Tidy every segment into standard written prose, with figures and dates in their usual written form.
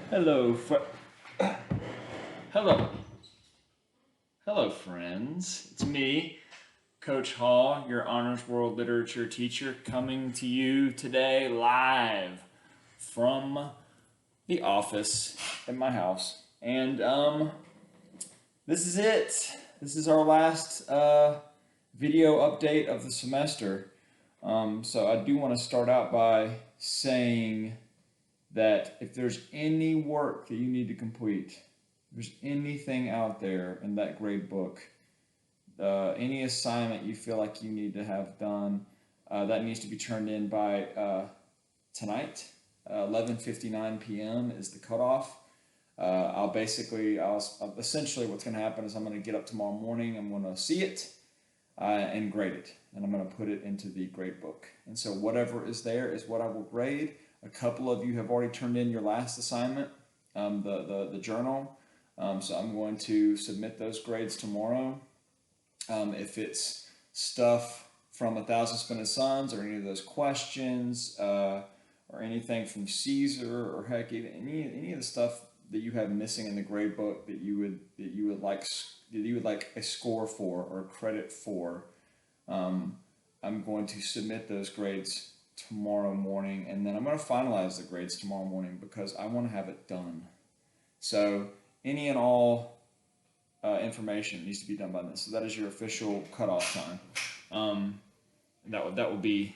Hello, hello, hello, friends. It's me, Coach Hall, your Honors World Literature teacher, coming to you today live from the office in my house. And this is it. This is our last video update of the semester. So I do want to start out by saying that if there's any work that you need to complete, if there's anything out there in that grade book, any assignment you feel like you need to have done, that needs to be turned in by tonight. 11:59 p.m. is the cutoff. I'll essentially what's going to happen is I'm going to get up tomorrow morning. I'm going to see it and grade it, and I'm going to put it into the grade book. And so whatever is there is what I will grade. A couple of you have already turned in your last assignment, the journal. So I'm going to submit those grades tomorrow. If it's stuff from A Thousand Splendid Suns or any of those questions or anything from Caesar or heck, even any of the stuff that you have missing in the grade book that you would like a score for or credit for, I'm going to submit those grades tomorrow morning, and then I'm going to finalize the grades tomorrow morning because I want to have it done. So any and all information needs to be done by then. So that is your official cutoff time. That will be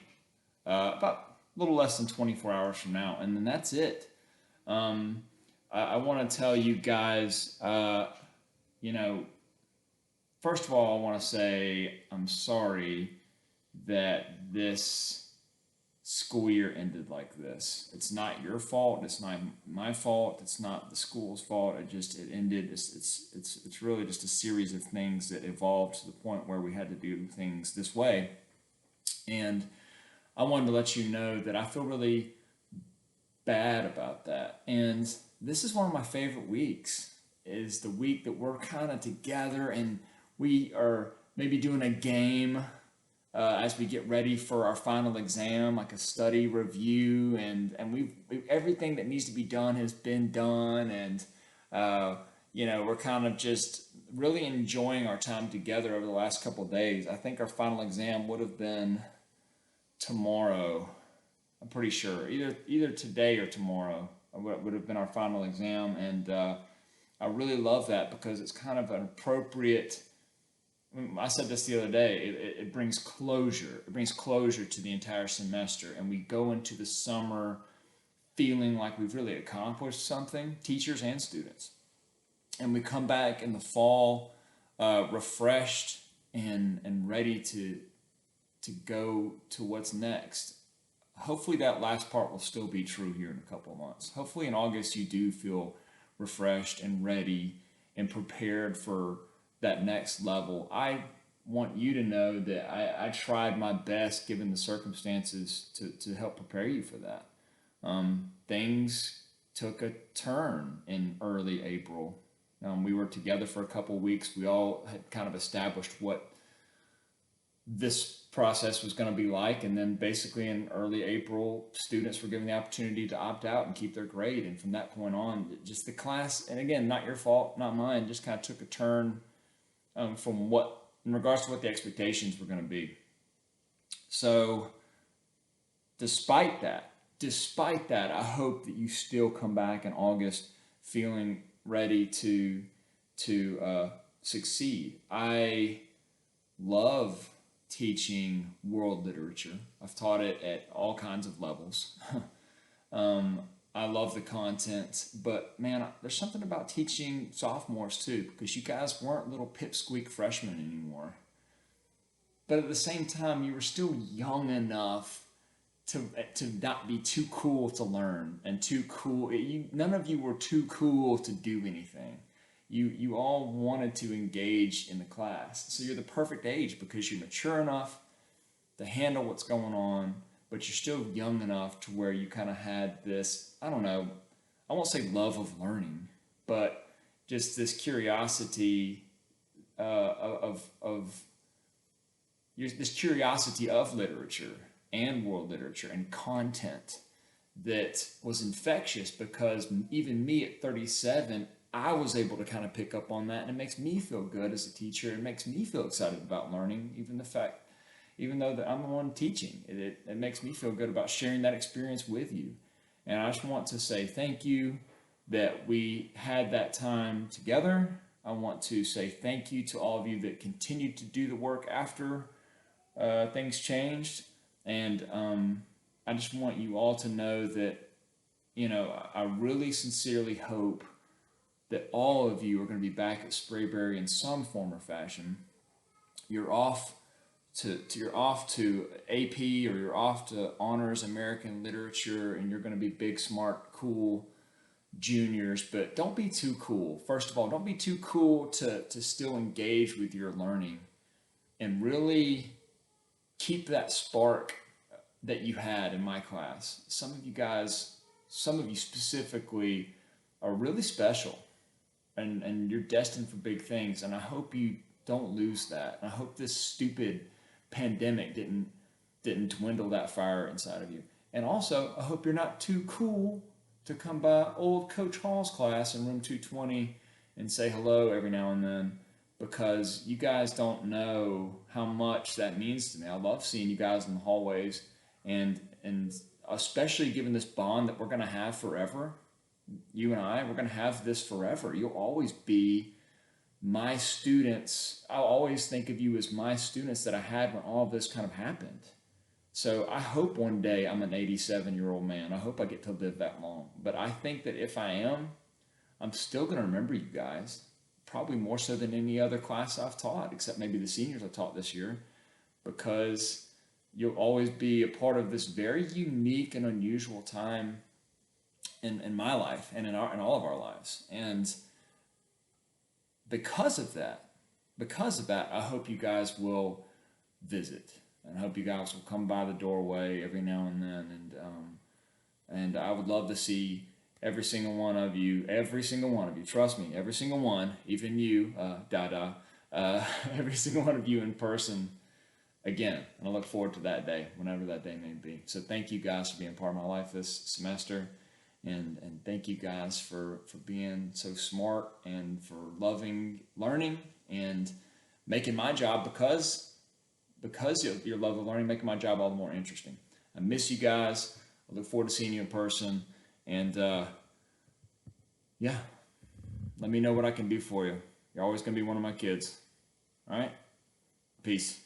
about a little less than 24 hours from now, and then that's it. I want to tell you guys, first of all, I want to say I'm sorry that this school year ended like this. It's not your fault. It's not my fault. It's not the school's fault. It ended. It's really just a series of things that evolved to the point where we had to do things this way. And I wanted to let you know that I feel really bad about that. And this is one of my favorite weeks. Is the week that we're kind of together and we are maybe doing a game as we get ready for our final exam, like a study review, and we've everything that needs to be done has been done, and we're kind of just really enjoying our time together over the last couple of days. I think our final exam would have been tomorrow. I'm pretty sure either today or tomorrow would have been our final exam, and I really love that because it's kind of an appropriate. I said this the other day. It brings closure. It brings closure to the entire semester, and we go into the summer feeling like we've really accomplished something, teachers and students. And we come back in the fall refreshed and ready to go to what's next. Hopefully, that last part will still be true here in a couple of months. Hopefully, in August, you do feel refreshed and ready and prepared for that next level. I want you to know that I tried my best given the circumstances to help prepare you for that. Things took a turn in early April. We were together for a couple of weeks. We all had kind of established what this process was going to be like, and then basically in early April, students were given the opportunity to opt out and keep their grade. And from that point on, just the class, and again, not your fault, not mine, just kind of took a turn from what, in regards to what the expectations were going to be. So, despite that, I hope that you still come back in August feeling ready to succeed. I love teaching world literature. I've taught it at all kinds of levels. I love the content, but man, there's something about teaching sophomores too, because you guys weren't little pipsqueak freshmen anymore. But at the same time, you were still young enough to not be too cool to learn and too cool. None of you were too cool to do anything. You all wanted to engage in the class, so you're the perfect age because you're mature enough to handle what's going on, but you're still young enough to where you kind of had this, I don't know, I won't say love of learning, but just this curiosity of this curiosity of literature and world literature and content that was infectious, because even me at 37, I was able to kind of pick up on that, and it makes me feel good as a teacher. It makes me feel excited about learning, even though that I'm the one teaching. It makes me feel good about sharing that experience with you. And I just want to say thank you that we had that time together. I want to say thank you to all of you that continued to do the work after things changed. And I just want you all to know that, I really sincerely hope that all of you are going to be back at Sprayberry in some form or fashion. You're off you're off to AP, or you're off to honors American literature, and you're going to be big, smart, cool juniors. But don't be too cool. First of all, don't be too cool to still engage with your learning, and really keep that spark that you had in my class. Some of you guys, some of you specifically, are really special, and you're destined for big things. And I hope you don't lose that. And I hope this stupid pandemic didn't dwindle that fire inside of you. And also, I hope you're not too cool to come by old Coach Hall's class in room 220 and say hello every now and then, because you guys don't know how much that means to me. I love seeing you guys in the hallways, and especially given this bond that we're going to have forever. You and we're going to have this forever. You'll always be my students. I'll always think of you as my students that I had when all of this kind of happened. So I hope one day I'm an 87-year-old man. I hope I get to live that long. But I think that if I am, I'm still going to remember you guys, probably more so than any other class I've taught, except maybe the seniors I taught this year, because you'll always be a part of this very unique and unusual time in my life and in all of our lives. And because of that, I hope you guys will visit, and I hope you guys will come by the doorway every now and then. And I would love to see every single one of you. Trust me, every single one, even you, Dada, every single one of you in person again. And I look forward to that day, whenever that day may be. So thank you guys for being part of my life this semester. And thank you guys for being so smart, and for loving learning, and making my job, because of your love of learning, making my job all the more interesting. I miss you guys. I look forward to seeing you in person. And yeah, let me know what I can do for you. You're always going to be one of my kids. All right? Peace.